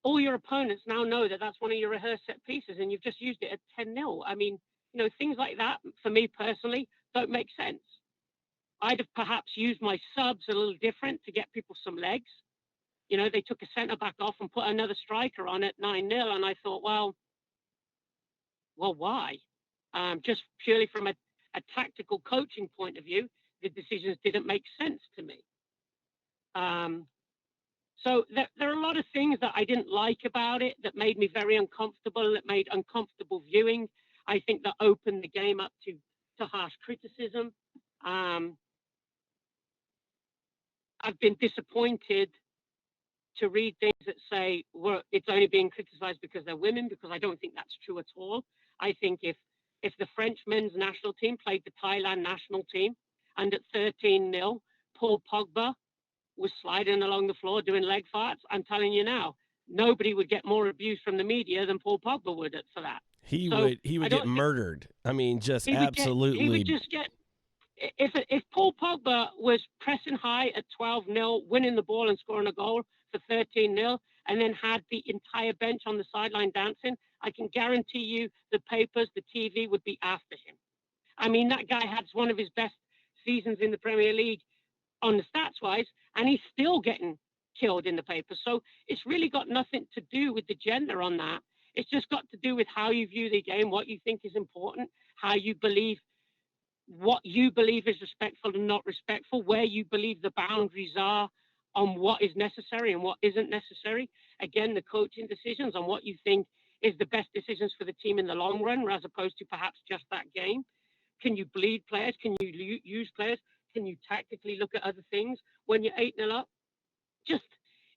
all your opponents now know that that's one of your rehearsed set pieces and you've just used it at 10-0. I mean, you know, things like that for me personally don't make sense. I'd have perhaps used my subs a little different to get people some legs. You know, they took a centre back off and put another striker on at 9-0, and I thought, well, why? Just purely from a tactical coaching point of view, the decisions didn't make sense to me. So there are a lot of things that I didn't like about it that made me very uncomfortable, that made uncomfortable viewing. I think that opened the game up to harsh criticism. I've been disappointed to read things that say it's only being criticized because they're women, because I don't think that's true at all. I think if the French men's national team played the Thailand national team and at 13-0, Paul Pogba was sliding along the floor doing leg farts, I'm telling you now, nobody would get more abuse from the media than Paul Pogba would for that. He would get murdered. I mean, just absolutely. He would just get. If Paul Pogba was pressing high at 12-0, winning the ball and scoring a goal for 13-0, and then had the entire bench on the sideline dancing, I can guarantee you the papers, the TV would be after him. I mean, that guy had one of his best seasons in the Premier League on the stats wise, and he's still getting killed in the papers. So it's really got nothing to do with the gender on that. It's just got to do with how you view the game, what you think is important, how you believe, what you believe is respectful and not respectful, where you believe the boundaries are on what is necessary and what isn't necessary. Again, the coaching decisions on what you think is the best decisions for the team in the long run, as opposed to perhaps just that game. Can you bleed players? Can you use players? Can you tactically look at other things when you're 8-0 up?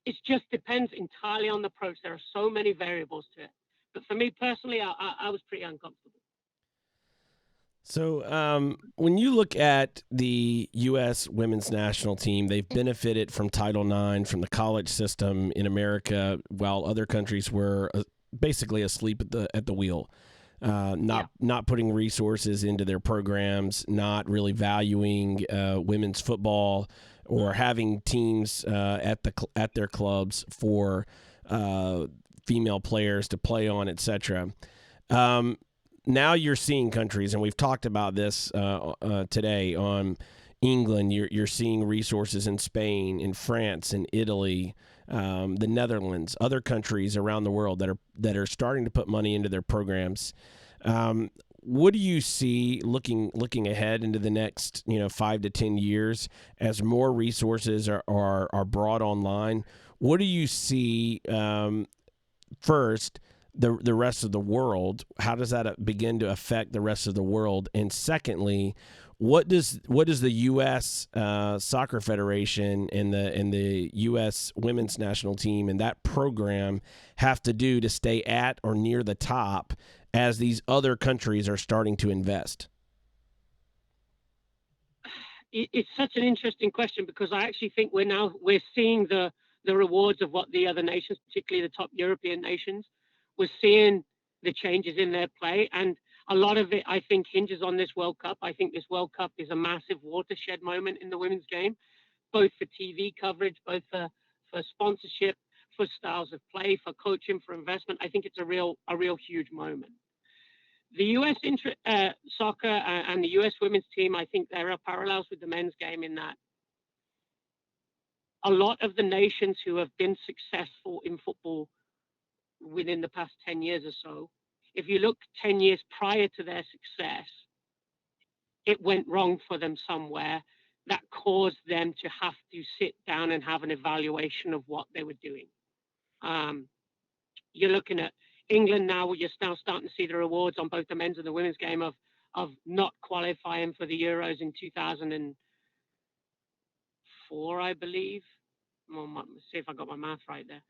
It just depends entirely on the approach. There are so many variables to it. But for me personally, I was pretty uncomfortable. So when you look at the U.S. women's national team, they've benefited from Title IX, from the college system in America, while other countries were basically asleep at the wheel, not putting resources into their programs, not really valuing women's football, or having teams at their clubs for female players to play on, etc. Now you're seeing countries, and we've talked about this today on England. You're seeing resources in Spain, in France, in Italy, the Netherlands, other countries around the world that are starting to put money into their programs. What do you see looking ahead into the next 5 to 10 years as more resources are brought online? What do you see first? The rest of the world, how does that begin to affect the rest of the world? And secondly, what does the U.S. Soccer Federation and the U.S. Women's National Team and that program have to do to stay at or near the top as these other countries are starting to invest? It's such an interesting question, because I actually think we're seeing the rewards of what the other nations, particularly the top European nations, we're seeing the changes in their play, and a lot of it, I think, hinges on this World Cup. I think this World Cup is a massive watershed moment in the women's game, both for TV coverage, both for sponsorship, for styles of play, for coaching, for investment. I think it's a real huge moment. The U.S. soccer and the U.S. women's team, I think there are parallels with the men's game in that a lot of the nations who have been successful in football within the past 10 years or so, if you look 10 years prior to their success, it went wrong for them somewhere that caused them to have to sit down and have an evaluation of what they were doing. You're looking at England now, you're now starting to see the rewards on both the men's and the women's game of not qualifying for the Euros in 2004, I believe. Well, let's see if I got my math right there.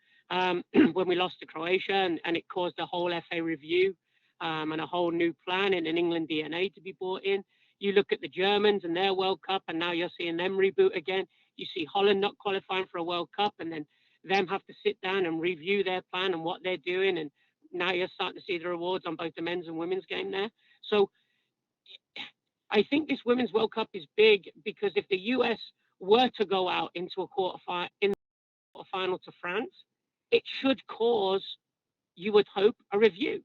When we lost to Croatia, and it caused a whole FA review and a whole new plan and an England DNA to be brought in. You look at the Germans and their World Cup, and now you're seeing them reboot again. You see Holland not qualifying for a World Cup, and then them have to sit down and review their plan and what they're doing. And now you're starting to see the rewards on both the men's and women's game there. So I think this Women's World Cup is big because if the US were to go out into a quarterfinal to France, it should cause, you would hope, a review.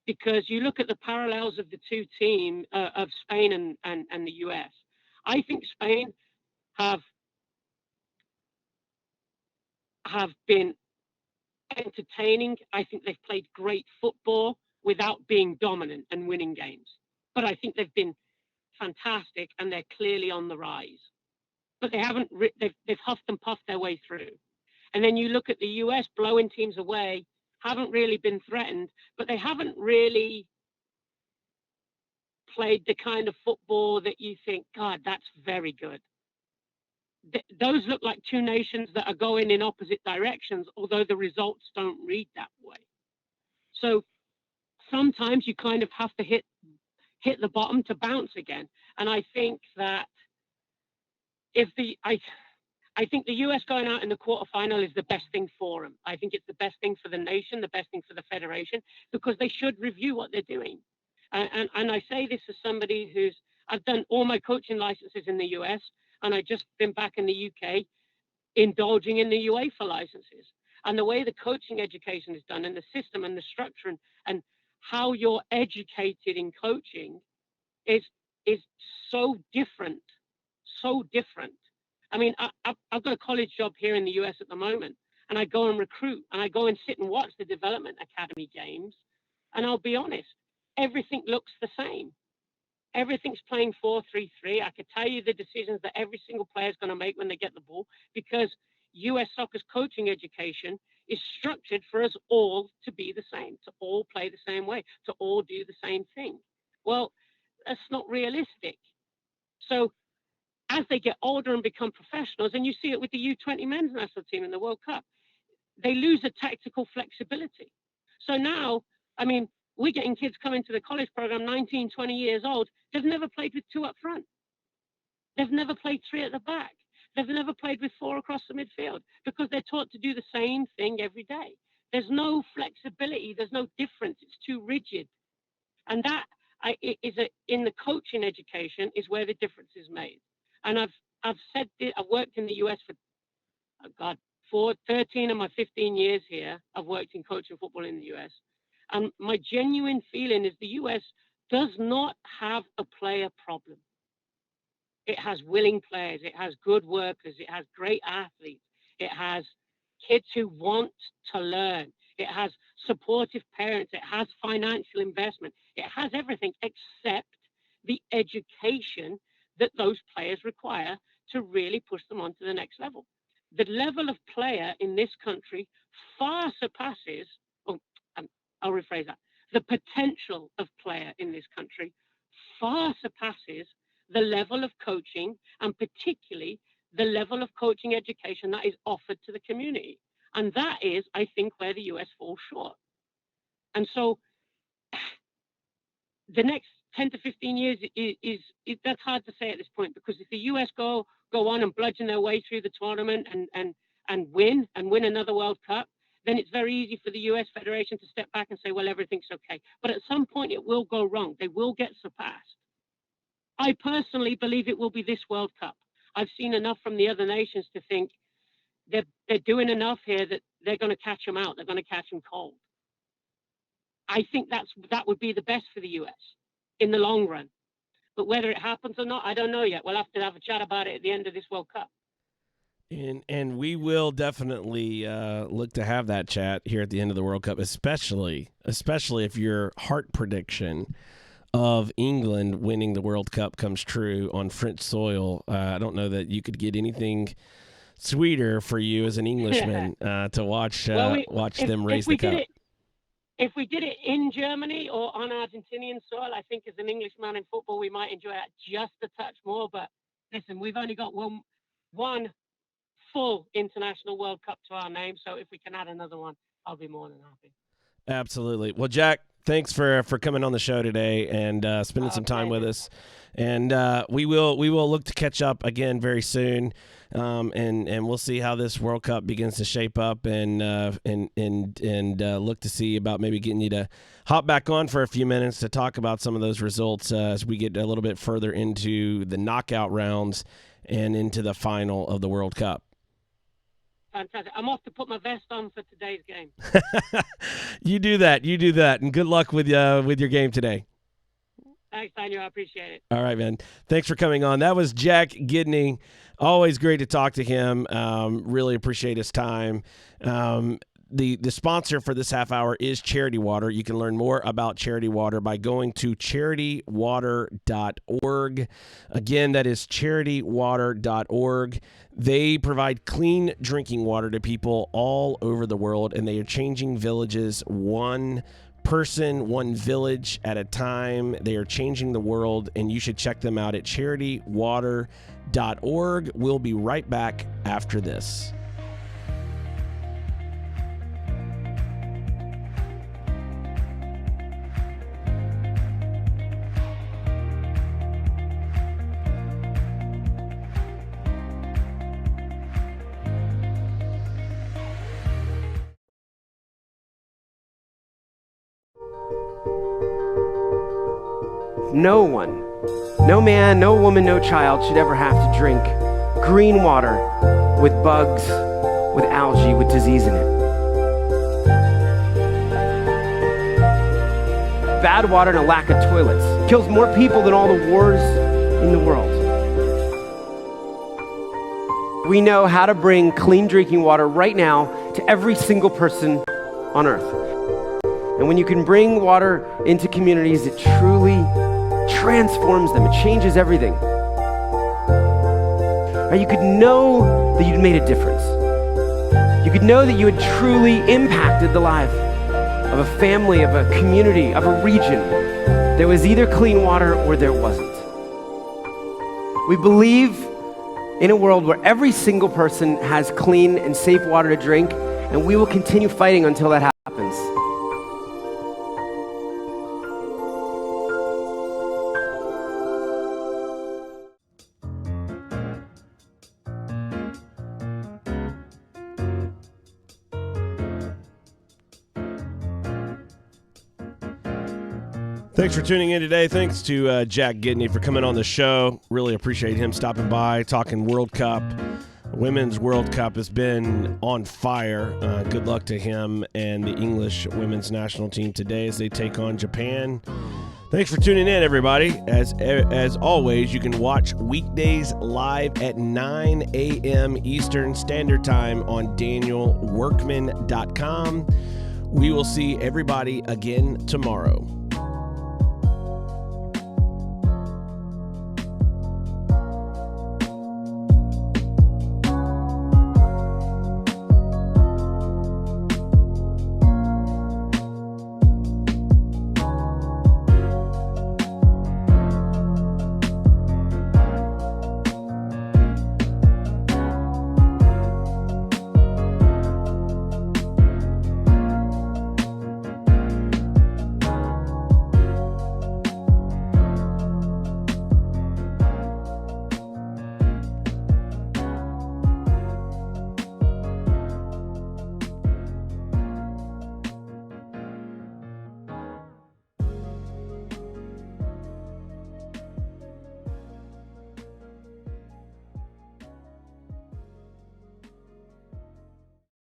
Because you look at the parallels of the two teams of Spain and the US. I think Spain have been entertaining. I think they've played great football without being dominant and winning games. But I think they've been fantastic and they're clearly on the rise. But they haven't. They've huffed and puffed their way through. And then you look at the US blowing teams away, haven't really been threatened, but they haven't really played the kind of football that you think, God, that's very good. Those look like two nations that are going in opposite directions, although the results don't read that way. So sometimes you kind of have to hit the bottom to bounce again. And I think that I think the US going out in the quarterfinal is the best thing for them. I think it's the best thing for the nation, the best thing for the federation, because they should review what they're doing. And I say this as somebody I've done all my coaching licenses in the US, and I've just been back in the UK indulging in the UEFA licenses. And the way the coaching education is done and the system and the structure and how you're educated in coaching is so different, so different. I mean, I've got a college job here in the US at the moment, and I go and recruit, and I go and sit and watch the development academy games, and I'll be honest, everything looks the same. Everything's playing 4-3-3. I could tell you the decisions that every single player is going to make when they get the ball, because US soccer's coaching education is structured for us all to be the same, to all play the same way, to all do the same thing. Well, that's not realistic. So as they get older and become professionals, and you see it with the U20 men's national team in the World Cup, they lose a tactical flexibility. So now, I mean, we're getting kids coming to the college program, 19, 20 years old. They've never played with two up front. They've never played three at the back. They've never played with four across the midfield because they're taught to do the same thing every day. There's no flexibility. There's no difference. It's too rigid. And that in the coaching education is where the difference is made. And I've said it, I've worked in the US for 13 of my 15 years here. I've worked in coaching football in the US. And my genuine feeling is the US does not have a player problem. It has willing players. It has good workers. It has great athletes. It has kids who want to learn. It has supportive parents. It has financial investment. It has everything except the education that those players require to really push them on to the next level. The level of player in this country far surpasses, I'll rephrase that, the potential of player in this country far surpasses the level of coaching, and particularly the level of coaching education that is offered to the community. And that is, I think, where the US falls short. And so the next 10 to 15 years is that's hard to say at this point, because if the US go on and bludgeon their way through the tournament and win another World Cup, then it's very easy for the US Federation to step back and say, well, everything's okay. But at some point it will go wrong. They will get surpassed. I personally believe it will be this World Cup. I've seen enough from the other nations to think they're doing enough here that they're going to catch them out. They're going to catch them cold. I think that would be the best for the US in the long run. But whether it happens or not, I don't know yet. We'll have to have a chat about it at the end of this World Cup. And we will definitely look to have that chat here at the end of the World Cup, especially if your heart prediction of England winning the World Cup comes true on French soil. I don't know that you could get anything sweeter for you as an Englishman to watch them raise the cup. if we did it in Germany or on Argentinian soil, I think as an Englishman in football, we might enjoy it just a touch more. But listen, we've only got one full international World Cup to our name. So if we can add another one, I'll be more than happy. Absolutely. Well, Jack, thanks for coming on the show today and spending some time with us. And we will look to catch up again very soon. And we'll see how this World Cup begins to shape up, and look to see about maybe getting you to hop back on for a few minutes to talk about some of those results as we get a little bit further into the knockout rounds and into the final of the World Cup. Fantastic. I'm off to put my vest on for today's game. You do that, and good luck with your game today. Thanks, Daniel. I appreciate it. All right, man. Thanks for coming on. That was Jack Gidney. Always great to talk to him. Really appreciate his time. The sponsor for this half hour is Charity Water. You can learn more about Charity Water by going to charitywater.org. Again, that is charitywater.org. They provide clean drinking water to people all over the world, and they are changing villages one person, one village at a time. They are changing the world, and you should check them out at charitywater.org. We'll be right back after this. No one, no man, no woman, no child should ever have to drink green water with bugs, with algae, with disease in it. Bad water and a lack of toilets kills more people than all the wars in the world. We know how to bring clean drinking water right now to every single person on earth. And when you can bring water into communities, it truly transforms them. It changes everything. Or you could know that you'd made a difference. You could know that you had truly impacted the life of a family, of a community, of a region. There was either clean water or there wasn't. We believe in a world where every single person has clean and safe water to drink, and we will continue fighting until that happens. Thanks for tuning in today. Thanks to Jack Gidney for coming on the show. Really appreciate him stopping by, talking World Cup. Women's World Cup has been on fire. Good luck to him and the English women's national team today as they take on Japan. Thanks for tuning in, everybody. As always, you can watch weekdays live at 9 a.m. Eastern Standard Time on DanielWorkman.com. We will see everybody again tomorrow.